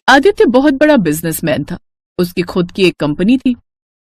आदित्य बहुत बड़ा बिजनेसमैन था। उसकी खुद की एक कंपनी थी।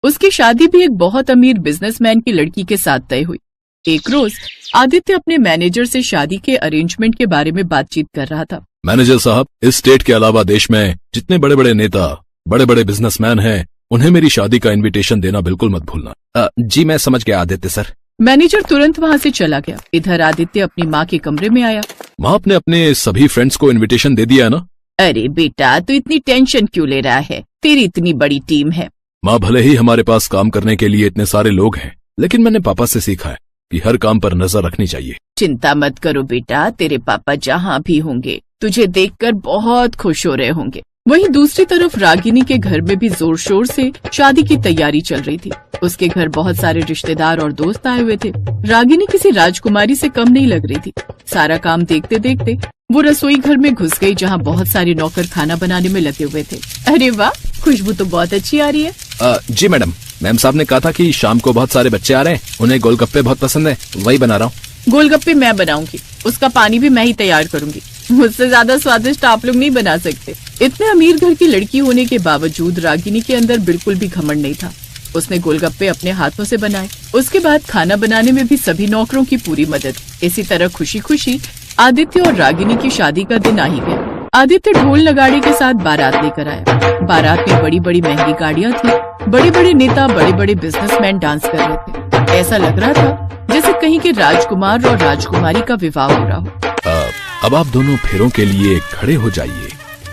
उसकी शादी भी एक बहुत अमीर बिजनेसमैन की लड़की के साथ तय हुई। एक रोज आदित्य अपने मैनेजर से शादी के अरेंजमेंट के बारे में बातचीत कर रहा था। मैनेजर साहब, इस स्टेट के अलावा देश में जितने बड़े बड़े नेता, बड़े बड़े बिजनेसमैन हैं, उन्हें मेरी शादी का इनविटेशन देना बिल्कुल मत भूलना। जी मैं समझ गया आदित्य सर। मैनेजर तुरंत वहाँ से चला गया। इधर आदित्य अपनी माँ के कमरे में आया। माँ, आपने अपने सभी फ्रेंड्स को इनविटेशन दे दिया है ना? अरे बेटा, तू इतनी टेंशन क्यों ले रहा है? तेरी इतनी बड़ी टीम है। माँ, भले ही हमारे पास काम करने के लिए इतने सारे लोग हैं, लेकिन मैंने पापा से सीखा है कि हर काम पर नजर रखनी चाहिए। चिंता मत करो बेटा, तेरे पापा जहाँ भी होंगे तुझे देखकर बहुत खुश हो रहे होंगे। वहीं दूसरी तरफ रागिनी के घर में भी जोर शोर से शादी की तैयारी चल रही थी। उसके घर बहुत सारे रिश्तेदार और दोस्त आए हुए थे। रागिनी किसी राजकुमारी से कम नहीं लग रही थी। सारा काम देखते देखते वो रसोई घर में घुस गई, जहाँ बहुत सारे नौकर खाना बनाने में लगे हुए थे। अरे वाह, खुशबू तो बहुत अच्छी आ रही है। जी मैडम साहब ने कहा था कि शाम को बहुत सारे बच्चे आ रहे हैं, उन्हें गोलगप्पे बहुत पसंद है, वही बना रहा हूँ। गोलगप्पे मैं बनाऊंगी, उसका पानी भी मैं ही तैयार करूंगी। मुझसे ज्यादा स्वादिष्ट आप लोग नहीं बना सकते। इतने अमीर घर की लड़की होने के बावजूद रागिनी के अंदर बिल्कुल भी घमंड नहीं था। उसने गोलगप्पे अपने हाथों से बनाए। उसके बाद खाना बनाने में भी सभी नौकरों की पूरी मदद। इसी तरह खुशी खुशी आदित्य और रागिनी की शादी का दिन आ ही गया। आदित्य ढोल नगाड़े के साथ बारात लेकर आया। बारात में बड़ी बड़ी महंगी गाड़ियाँ थी। बड़े बड़े नेता, बड़े बड़े बिजनेसमैन डांस कर रहे थे। ऐसा लग रहा था जैसे कहीं के राजकुमार और राजकुमारी का विवाह हो रहा हो। अब आप दोनों फेरों के लिए खड़े हो जाइए।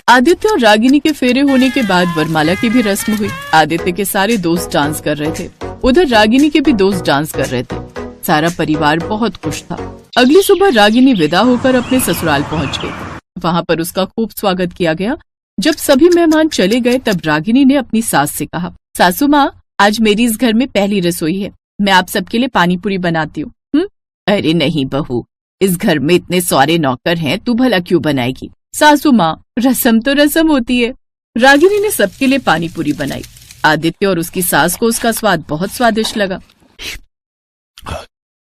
आदित्य और रागिनी के फेरे होने के बाद वरमाला की भी रस्म हुई। आदित्य के सारे दोस्त डांस कर रहे थे, उधर रागिनी के भी दोस्त डांस कर रहे थे। सारा परिवार बहुत खुश था। अगली सुबह रागिनी विदा होकर अपने ससुराल पहुंच गई। वहाँ पर उसका खूब स्वागत किया गया। जब सभी मेहमान चले गए तब रागिनी ने अपनी सास से कहा, सासू माँ, आज मेरी इस घर में पहली रसोई है। मैं आप सबके लिए पानी पूरी बनाती हूँ। अरे नहीं बहू, इस घर में इतने सारे नौकर हैं, तू भला क्यों बनाएगी? सासू माँ, रस्म तो रस्म होती है। रागिनी ने सबके लिए पानी पूरी बनाई। आदित्य और उसकी सास को उसका स्वाद बहुत स्वादिष्ट लगा।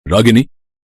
रागिनी,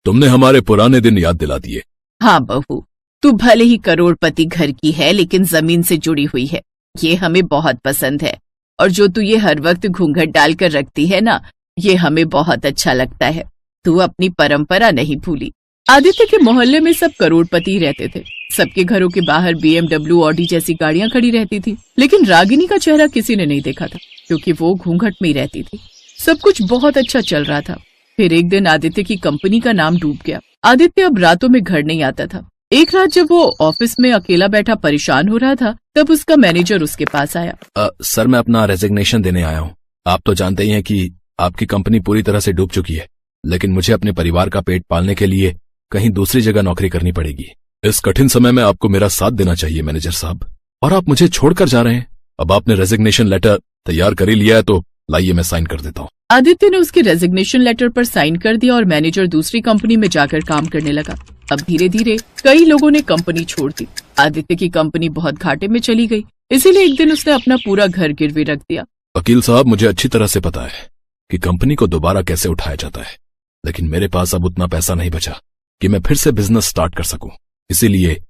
तुमने हमारे पुराने दिन याद दिला दिए। हाँ बहू, तू भले ही करोड़पति घर की है, लेकिन जमीन से जुड़ी हुई है। ये हमें बहुत पसंद है। और जो तू ये हर वक्त घूंघट डालकर रखती है ना, ये हमें बहुत अच्छा लगता है। तू अपनी परंपरा नहीं भूली। आदित्य के मोहल्ले में सब करोड़पति रहते थे। सबके घरों के बाहर BMW, ऑडी जैसी गाड़ियां खड़ी रहती थी। लेकिन रागिनी का चेहरा किसी ने नहीं देखा था, क्योंकि वो घूंघट में ही रहती थी। सब कुछ बहुत अच्छा चल रहा था। फिर एक दिन आदित्य की कंपनी का नाम डूब गया। आदित्य अब रातों में घर नहीं आता था। एक रात जब वो ऑफिस में अकेला बैठा परेशान हो रहा था, तब उसका मैनेजर उसके पास आया। सर, मैं अपना रेजिग्नेशन देने आया हूँ। आप तो जानते ही हैं कि आपकी कंपनी पूरी तरह से डूब चुकी है, लेकिन मुझे अपने परिवार का पेट पालने के लिए कहीं दूसरी जगह नौकरी करनी पड़ेगी। इस कठिन समय में आपको मेरा साथ देना चाहिए मैनेजर साहब, और आप मुझे छोड़कर जा रहे हैं। अब आपने रेजिग्नेशन लेटर तैयार कर ही लिया है, तो लाइए मैं साइन कर देता हूँ। आदित्य ने उसके रेजिग्नेशन लेटर पर साइन कर दिया और मैनेजर दूसरी कंपनी में जाकर काम करने लगा। अब धीरे धीरे कई लोगों ने कंपनी छोड़ दी। आदित्य की कंपनी बहुत घाटे में चली गई। इसीलिए एक दिन उसने अपना पूरा घर गिरवी रख दिया। वकील साहब, मुझे अच्छी तरह से पता है कि कंपनी को दोबारा कैसे उठाया जाता है, लेकिन मेरे पास अब उतना पैसा नहीं बचा कि मैं फिर से बिजनेस स्टार्ट कर सकूं। इसीलिए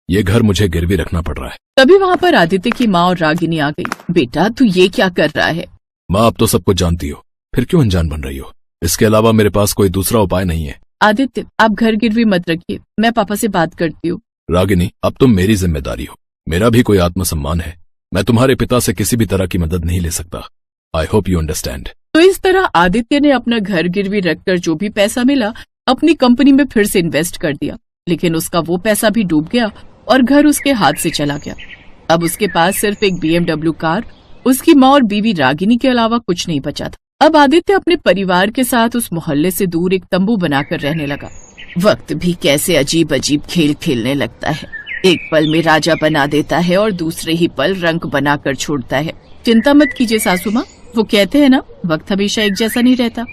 ये घर मुझे गिरवी रखना पड़ रहा है। तभी वहाँ पर आदित्य की माँ और रागिनी आ गई। बेटा, तू ये क्या कर रहा है? माँ, आप तो सब कुछ जानती हो, फिर क्यों अनजान बन रही हो? इसके अलावा मेरे पास कोई दूसरा उपाय नहीं है। आदित्य, आप घर गिरवी मत रखिए, मैं पापा से बात करती हूँ। रागिनी, अब तुम मेरी जिम्मेदारी हो। मेरा भी कोई आत्मसम्मान है। मैं तुम्हारे पिता से किसी भी तरह की मदद नहीं ले सकता। आई होप यू अंडरस्टैंड। तो इस तरह आदित्य ने अपना घर गिरवी रखकर जो भी पैसा मिला अपनी कंपनी में फिर से इन्वेस्ट कर दिया। लेकिन उसका वो पैसा भी डूब गया और घर उसके हाथ से चला गया। अब उसके पास सिर्फ एक BMW कार, उसकी माँ और बीवी रागिनी के अलावा कुछ नहीं बचा था। अब आदित्य अपने परिवार के साथ उस मोहल्ले से दूर एक तंबू बनाकर रहने लगा। वक्त भी कैसे अजीब अजीब खेल खेलने लगता है। एक पल में राजा बना देता है और दूसरे ही पल रंक बनाकर छोड़ता है। चिंता मत कीजिए सासू माँ, वो कहते हैं ना, वक्त हमेशा एक जैसा नहीं रहता।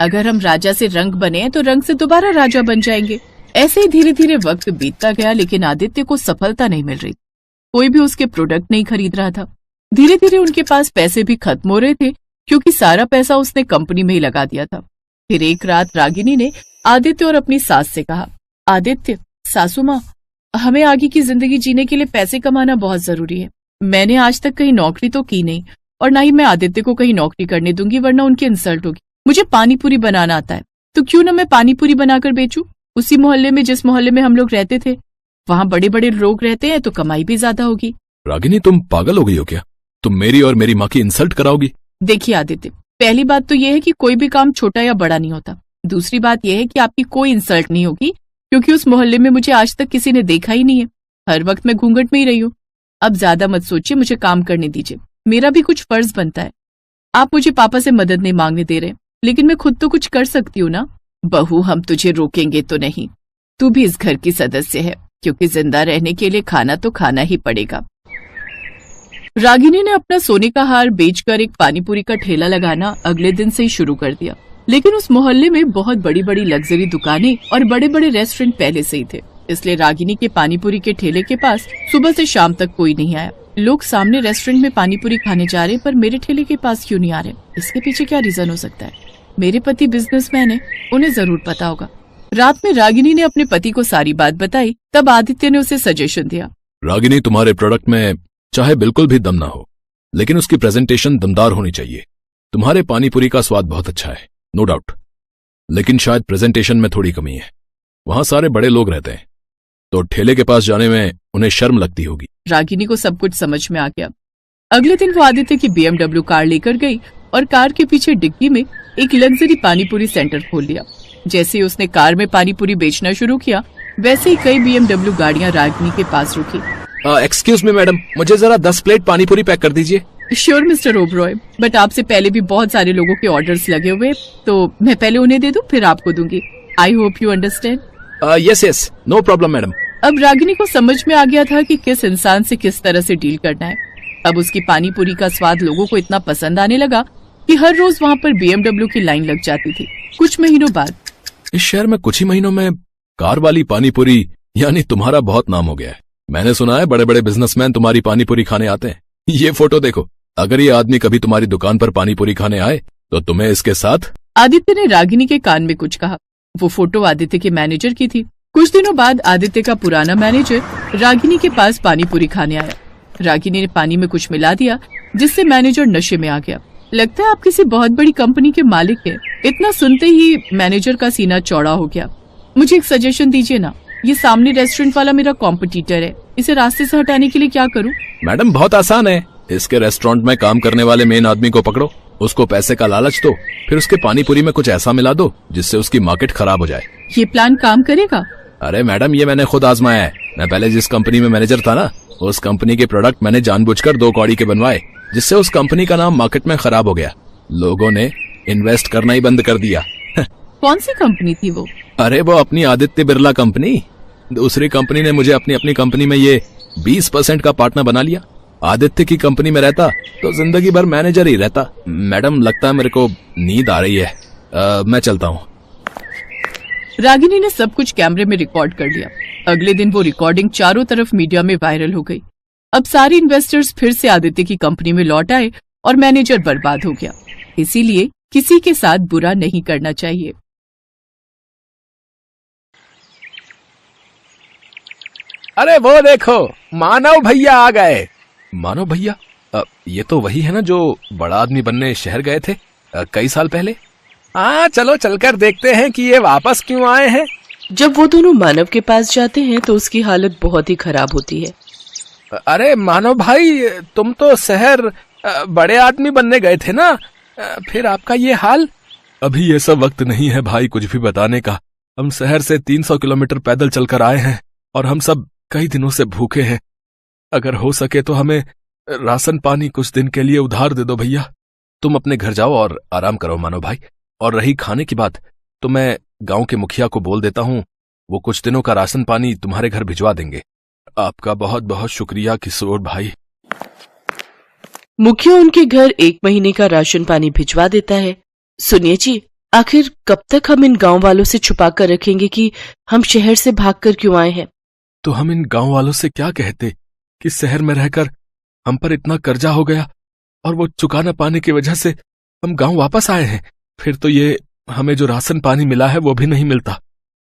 अगर हम राजा से रंक बने तो रंक से दोबारा राजा बन जाएंगे। ऐसे ही धीरे धीरे वक्त बीतता गया, लेकिन आदित्य को सफलता नहीं मिल रही। कोई भी उसके प्रोडक्ट नहीं खरीद रहा था। धीरे धीरे उनके पास पैसे भी खत्म हो रहे थे, क्योंकि सारा पैसा उसने कंपनी में ही लगा दिया था। फिर एक रात रागिनी ने आदित्य और अपनी सास से कहा, आदित्य, सासू माँ, हमें आगे की जिंदगी जीने के लिए पैसे कमाना बहुत जरूरी है। मैंने आज तक कहीं नौकरी तो की नहीं, और ना ही मैं आदित्य को कहीं नौकरी करने दूंगी, वरना उनकी इंसल्ट होगी। मुझे पानी पूरी बनाना आता है, तो क्यों ना मैं पानी पूरी बनाकर बेचूं। उसी मोहल्ले में जिस मोहल्ले में हम लोग रहते थे, वहाँ बड़े बड़े लोग रहते हैं, तो कमाई भी ज्यादा होगी। रागिनी, तुम पागल हो गई हो क्या? तुम मेरी और मेरी माँ की इंसल्ट कराओगी? देखिए आदित्य, पहली बात तो यह है कि कोई भी काम छोटा या बड़ा नहीं होता। दूसरी बात यह है कि आपकी कोई इंसल्ट नहीं होगी, क्योंकि उस मोहल्ले में मुझे आज तक किसी ने देखा ही नहीं है। हर वक्त मैं घूंघट में ही रही हूँ। अब ज्यादा मत सोचिए, मुझे काम करने दीजिए। मेरा भी कुछ फर्ज बनता है। आप मुझे पापा से मदद नहीं मांगने दे रहे, लेकिन मैं खुद तो कुछ कर सकती हूँ ना। बहू, हम तुझे रोकेंगे तो नहीं। तू भी इस घर की सदस्य है, क्योंकि जिंदा रहने के लिए खाना तो खाना ही पड़ेगा। रागिनी ने अपना सोने का हार बेचकर एक पानीपुरी का ठेला लगाना अगले दिन से ही शुरू कर दिया। लेकिन उस मोहल्ले में बहुत बड़ी बड़ी लग्जरी दुकानें और बड़े बड़े रेस्टोरेंट पहले से ही थे, इसलिए रागिनी के पानीपुरी के ठेले के पास सुबह से शाम तक कोई नहीं आया। लोग सामने रेस्टोरेंट में पानीपुरी खाने जा रहे, पर मेरे ठेले के पास क्यों नहीं आ रहे? इसके पीछे क्या रीजन हो सकता है? मेरे पति बिजनेसमैन है, उन्हें जरूर पता होगा। रात में रागिनी ने अपने पति को सारी बात बताई। तब आदित्य ने उसे सजेशन दिया। रागिनी, तुम्हारे प्रोडक्ट में चाहे बिल्कुल भी दम ना हो, लेकिन उसकी प्रेजेंटेशन दमदार होनी चाहिए। तुम्हारे पानीपुरी का स्वाद बहुत अच्छा है, नो डाउट, लेकिन शायद प्रेजेंटेशन में थोड़ी कमी है। वहां सारे बड़े लोग रहते हैं, तो ठेले के पास जाने में उन्हें शर्म लगती होगी। रागिनी को सब कुछ समझ में आ गया। अगले दिन वो आदित्य की BMW कार लेकर गई और कार के पीछे डिग्गी में एक लग्जरी पानीपुरी सेंटर खोल लिया। जैसे ही उसने कार में पानीपुरी बेचना शुरू किया, वैसे ही कई BMW गाड़ियां रागिनी के पास रुकी। एक्सक्यूज मी मैडम, मुझे जरा 10 प्लेट पानीपुरी पैक कर दीजिए। श्योर मिस्टर ओबरॉय, बट आपसे पहले भी बहुत सारे लोगों के ऑर्डर्स लगे हुए, तो मैं पहले उन्हें दे दूं, फिर आपको दूंगी। I hope you understand. Yes yes, no problem madam. अब रागिनी को समझ में आ गया था कि किस इंसान से किस तरह से डील करना है। अब उसकी पानीपुरी का स्वाद लोगों को इतना पसंद आने लगा कि हर रोज वहाँ पर BMW की लाइन लग जाती थी। कुछ महीनों बाद इस शहर में कुछ ही महीनों में कार वाली पानीपुरी यानी तुम्हारा बहुत नाम हो गया है। मैंने सुना है बड़े बड़े बिजनेसमैन तुम्हारी पानीपुरी खाने आते हैं। ये फोटो देखो, अगर ये आदमी कभी तुम्हारी दुकान पर पानीपुरी खाने आए तो तुम्हें इसके साथ। आदित्य ने रागिनी के कान में कुछ कहा। वो फोटो आदित्य के मैनेजर की थी। कुछ दिनों बाद आदित्य का पुराना मैनेजर रागिनी के पास पानीपुरी खाने आया। रागिनी ने पानी में कुछ मिला दिया, जिससे मैनेजर नशे में आ गया। लगता है आप किसी बहुत बड़ी कंपनी के मालिक हैं। इतना सुनते ही मैनेजर का सीना चौड़ा हो गया। मुझे एक सजेशन दीजिए ना, ये सामने रेस्टोरेंट वाला मेरा कॉम्पिटिटर है, इसे रास्ते से हटाने के लिए क्या करूं? मैडम, बहुत आसान है। इसके रेस्टोरेंट में काम करने वाले मेन आदमी को पकड़ो, उसको पैसे का लालच दो, फिर उसके पानीपुरी में कुछ ऐसा मिला दो जिससे उसकी मार्केट खराब हो जाए। ये प्लान काम करेगा? अरे मैडम, ये मैंने खुद आजमाया है। मैं पहले जिस कंपनी में मैनेजर था ना, उस कंपनी के प्रोडक्ट मैंने जानबूझकर 2 कौड़ी के बनवाए, जिससे उस कंपनी का नाम मार्केट में खराब हो गया। लोगों ने इन्वेस्ट करना ही बंद कर दिया। कौन सी कंपनी थी वो? अरे वो अपनी आदित्य बिरला कंपनी। दूसरी कंपनी ने मुझे अपनी कंपनी में ये 20% का पार्टनर बना लिया। आदित्य की कंपनी में रहता तो जिंदगी भर मैनेजर ही रहता। मैडम, लगता है मेरे को नींद आ रही है, मैं चलता हूँ। रागिनी ने सब कुछ कैमरे में रिकॉर्ड कर लिया। अगले दिन वो रिकॉर्डिंग चारों तरफ मीडिया में वायरल हो गई। अब सारे इन्वेस्टर्स फिर से आदित्य की कंपनी में लौट आए और मैनेजर बर्बाद हो गया। इसीलिए किसी के साथ बुरा नहीं करना चाहिए। अरे वो देखो, मानव भैया आ गए। मानव भैया? ये तो वही है ना जो बड़ा आदमी बनने शहर गए थे कई साल पहले। हाँ, चलो चलकर देखते हैं कि ये वापस क्यों आए हैं। जब वो दोनों मानव के पास जाते हैं तो उसकी हालत बहुत ही खराब होती है। अरे मानव भाई, तुम तो शहर बड़े आदमी बनने गए थे ना, फिर आपका ये हाल? अभी ये सब वक्त नहीं है भाई कुछ भी बताने का। हम शहर से 300 किलोमीटर पैदल चलकर आए हैं और हम सब कई दिनों से भूखे हैं। अगर हो सके तो हमें राशन पानी कुछ दिन के लिए उधार दे दो भैया। तुम अपने घर जाओ और आराम करो मानव भाई। और रही खाने की बात, तो मैं गांव के मुखिया को बोल देता हूँ, वो कुछ दिनों का राशन पानी तुम्हारे घर भिजवा देंगे। आपका बहुत बहुत शुक्रिया किशोर भाई। मुखिया उनके घर 1 महीने का राशन पानी भिजवा देता है। सुनिए जी, आखिर कब तक हम इन गांव वालों से छुपा कर रखेंगे कि हम शहर से भागकर क्यों आए हैं? तो हम इन गांव वालों से क्या कहते कि शहर में रहकर हम पर इतना कर्जा हो गया और वो चुका न पाने की वजह से हम गांव वापस आए हैं। फिर तो ये हमें जो राशन पानी मिला है वो भी नहीं मिलता।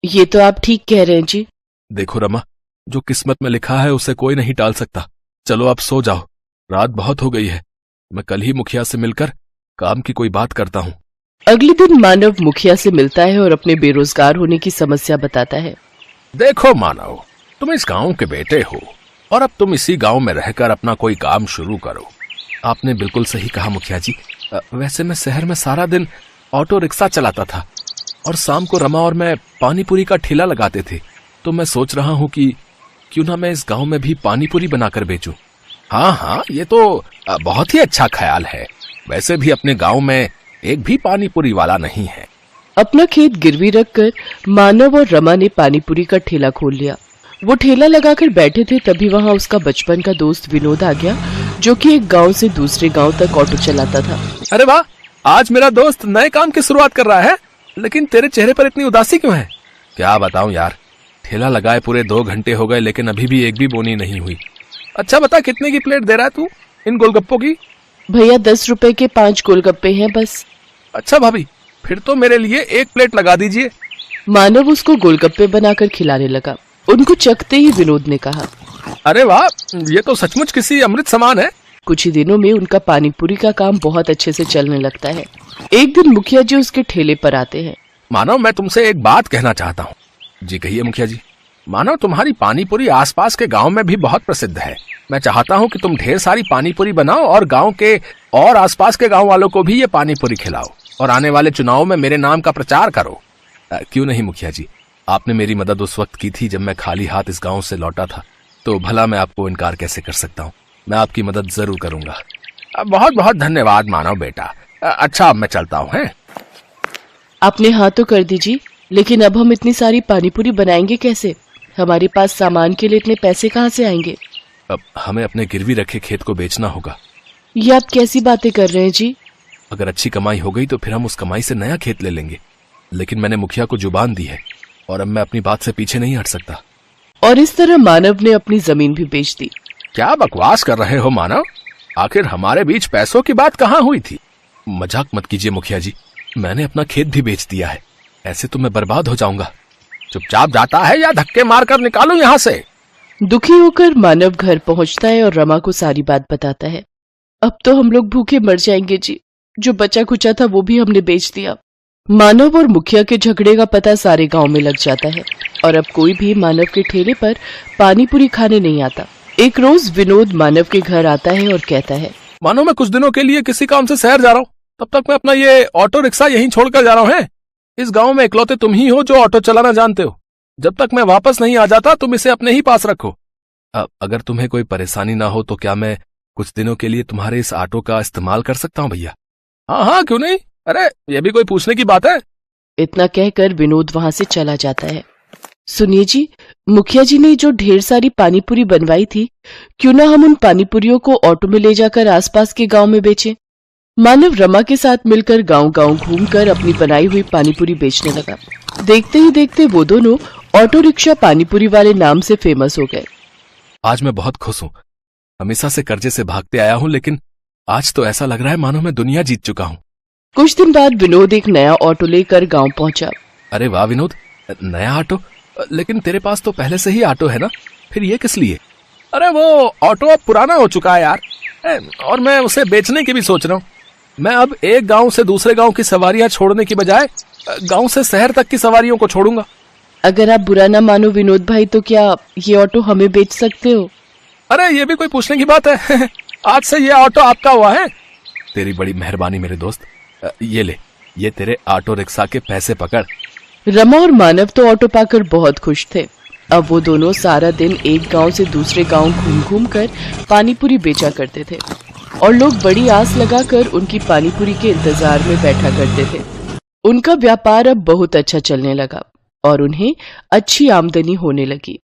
ये तो आप ठीक कह रहे हैं जी। देखो रमा, जो किस्मत में लिखा है उसे कोई नहीं टाल सकता। चलो आप सो जाओ, रात बहुत हो गई है, मैं कल ही मुखिया से मिलकर काम की कोई बात करता हूँ। अगले दिन मानव मुखिया से मिलता है और अपने बेरोजगार होने की समस्या बताता है। देखो मानव, तुम इस गांव के बेटे हो और अब तुम इसी गांव में रहकर अपना कोई काम शुरू करो। आपने बिल्कुल सही कहा मुखिया जी। वैसे मैं शहर में सारा दिन ऑटो रिक्शा चलाता था और शाम को रमा और मैं पानी पूरी का ठेला लगाते थे, तो मैं सोच रहा हूँ कि क्यों ना मैं इस गांव में भी पानी पूरी बनाकर बेचूं। हाँ, ये तो बहुत ही अच्छा ख्याल है। वैसे भी अपने गांव में एक भी पानी पूरी वाला नहीं है। अपना खेत गिरवी रखकर मानव और रमा ने पानीपुरी का ठेला खोल लिया। वो ठेला लगाकर बैठे थे, तभी वहाँ उसका बचपन का दोस्त विनोद आ गया, जो कि एक गांव से दूसरे गांव तक ऑटो चलाता था। अरे वाह, आज मेरा दोस्त नए काम की शुरुआत कर रहा है, लेकिन तेरे चेहरे पर इतनी उदासी क्यों है? क्या बताऊं यार, ठेला लगाए पूरे 2 घंटे हो गए, लेकिन अभी भी एक भी बोनी नहीं हुई। अच्छा बता, कितने की प्लेट दे रहा है तू इन गोलगप्पों की? भैया 10 रुपए के 5 गोलगप्पे हैं बस। अच्छा भाभी, फिर तो मेरे लिए 1 प्लेट लगा दीजिए। मानव उसको गोलगप्पे बनाकर खिलाने लगा। उनको चखते ही विनोद ने कहा, अरे वाह, ये तो सचमुच किसी अमृत समान है। कुछ ही दिनों में उनका पानीपुरी का काम बहुत अच्छे से चलने लगता है। एक दिन मुखिया जी उसके ठेले पर आते हैं। मानव, मैं तुमसे एक बात कहना चाहता हूँ। जी कहिए मुखिया जी। मानव, तुम्हारी पानीपुरी आसपास के गांव में भी बहुत प्रसिद्ध है। मैं चाहता हूँ कि तुम ढेर सारी पानीपुरी बनाओ और गांव के और आसपास के गांव वालों को भी ये पानीपुरी खिलाओ और आने वाले चुनाव में मेरे नाम का प्रचार करो। क्यों नहीं मुखिया जी, आपने मेरी मदद उस वक्त की थी जब मैं खाली हाथ इस गांव से लौटा था, तो भला मैं आपको इनकार कैसे कर सकता हूँ। मैं आपकी मदद जरूर करूंगा। बहुत बहुत धन्यवाद मानव बेटा। अच्छा, अब मैं चलता हूँ। हैं? आपने हाँ तो कर दीजिए, लेकिन अब हम इतनी सारी पानीपुरी बनाएंगे कैसे? हमारे पास सामान के लिए इतने पैसे कहाँ से आएंगे? अब हमें अपने गिरवी रखे खेत को बेचना होगा। ये आप कैसी बातें कर रहे हैं जी? अगर अच्छी कमाई हो गई तो फिर हम उस कमाई से नया खेत ले लेंगे, लेकिन मैंने मुखिया को जुबान दी है और अब मैं अपनी बात से पीछे नहीं हट सकता। और इस तरह मानव ने अपनी जमीन भी बेच दी। क्या बकवास कर रहे हो मानव? आखिर हमारे बीच पैसों की बात कहाँ हुई थी? मजाक मत कीजिए मुखिया जी, मैंने अपना खेत भी बेच दिया है। ऐसे तो मैं बर्बाद हो जाऊंगा। चुपचाप जाता है या धक्के मारकर निकालूं यहाँ से? दुखी होकर मानव घर पहुंचता है और रमा को सारी बात बताता है। अब तो हम लोग भूखे मर जाएंगे जी, जो बचा कुचा था वो भी हमने बेच दिया। मानव और मुखिया के झगड़े का पता सारे गांव में लग जाता है और अब कोई भी मानव के ठेले पर पानीपुरी खाने नहीं आता। एक रोज विनोद मानव के घर आता है और कहता है, मानो मैं कुछ दिनों के लिए किसी काम से शहर जा रहा हूँ, तब तक मैं अपना ये ऑटो रिक्शा यहीं छोड़कर जा रहा हूँ। इस गांव में इकलौते तुम ही हो जो ऑटो चलाना जानते हो। जब तक मैं वापस नहीं आ जाता तुम इसे अपने ही पास रखो। अगर तुम्हें कोई परेशानी ना हो तो क्या मैं कुछ दिनों के लिए तुम्हारे इस ऑटो का इस्तेमाल कर सकता हूँ भैया? हाँ, क्यों नहीं। अरे ये भी कोई पूछने की बात है? इतना कहकर विनोद वहां से चला जाता है। सुनिए जी, मुखिया जी ने जो ढेर सारी पानीपुरी बनवाई थी, क्यों ना हम उन पानीपुरियों को ऑटो में ले जाकर आसपास के गांव में बेचें? मानव रमा के साथ मिलकर गांव-गांव घूमकर अपनी बनाई हुई पानीपुरी बेचने लगा। देखते ही देखते वो दोनों ऑटो रिक्शा पानीपुरी वाले नाम से फेमस हो गए। आज मैं बहुत खुश हूँ। हमेशा से कर्जे से भागते आया हूँ, लेकिन आज तो ऐसा लग रहा है मानो मैं दुनिया जीत चुका हूँ। कुछ दिन बाद विनोद एक नया ऑटो लेकर गांव पहुंचा। अरे वाह विनोद, नया ऑटो? लेकिन तेरे पास तो पहले से ही ऑटो है ना, फिर ये किस लिए? अरे वो ऑटो अब पुराना हो चुका है यार, और मैं उसे बेचने की भी सोच रहा हूँ। मैं अब एक गांव से दूसरे गांव की सवारियां छोड़ने की बजाय गांव से शहर तक की सवारियों को छोड़ूंगा। अगर आप बुरा ना मानो विनोद भाई, तो क्या ये ऑटो हमें बेच सकते हो? अरे ये भी कोई पूछने की बात है? आज से ये ऑटो आपका हुआ है। तेरी बड़ी मेहरबानी मेरे दोस्त। ये ले, ये तेरे ऑटो रिक्शा के पैसे पकड़। रमा और मानव तो ऑटो पाकर बहुत खुश थे। अब वो दोनों सारा दिन एक गांव से दूसरे गांव घूम घूम कर पानीपुरी बेचा करते थे और लोग बड़ी आस लगाकर उनकी पानीपुरी के इंतजार में बैठा करते थे। उनका व्यापार अब बहुत अच्छा चलने लगा और उन्हें अच्छी आमदनी होने लगी।